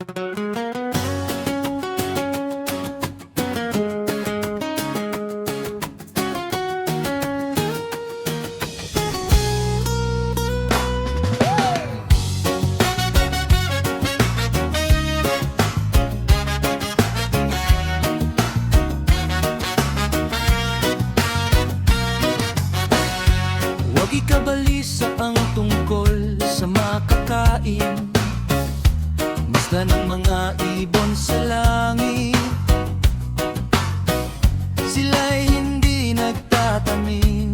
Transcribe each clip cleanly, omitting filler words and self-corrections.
Huwag ikabalisa ang tungkol sa makakain, basta ng mga ibon sa langit. Sila'y hindi nagtatanim,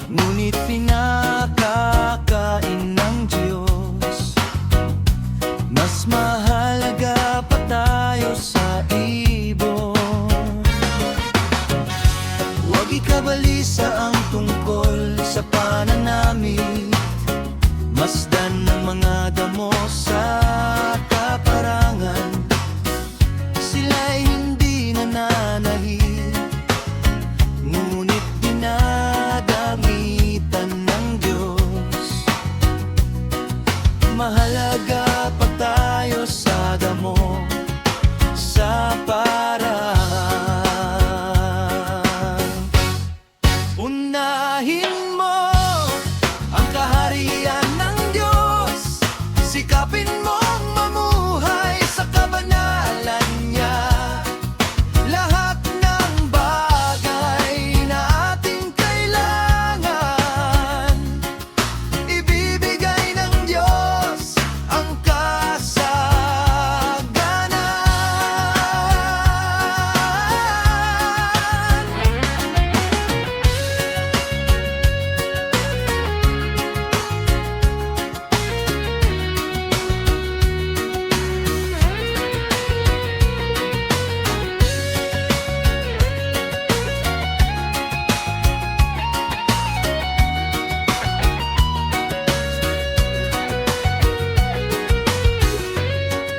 ngunit pinakakain ng Diyos. Mas mahalaga pa tayo sa ibon. Huwag ikabalisa ang tungkol sa pananamit, masdan ng mga damo sa kaparangan. Sila'y hindi nananahi, ngunit dinadamitan ng Diyos. Mahalaga pa tayo sa damo, sa paraan. Unahin mo ang kaharian ng Diyos, sikapin mong mamuhay sa kabanalan niya. Lahat ng bagay na ating kailangan, ibibigay ng Diyos ang kasaganan.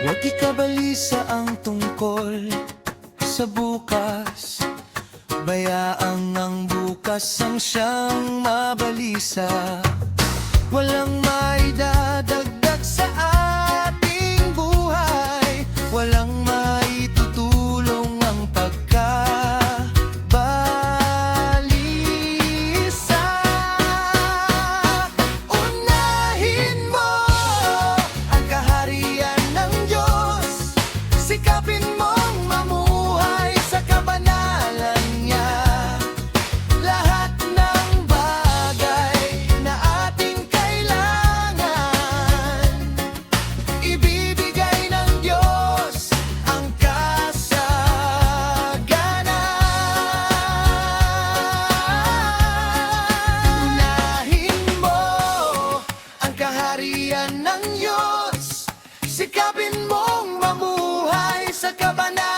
Huwag ikabalisa ang tungkol sa bukas, bayaang ang bukas ang siyang mabalisa. Walang maidadagdag sa ating buhay, walang maitutulong ang pagkabalisa. Unahin mo ang kaharian ng Diyos, sikapin mong mamuhay sa kabanalan niya. Lahat ng bagay na ating kailangan, ibibigay ng Diyos ang kasaganan. Unahin mo ang kaharian ng Diyos, sikapin mong mamuhay sa kabanalan.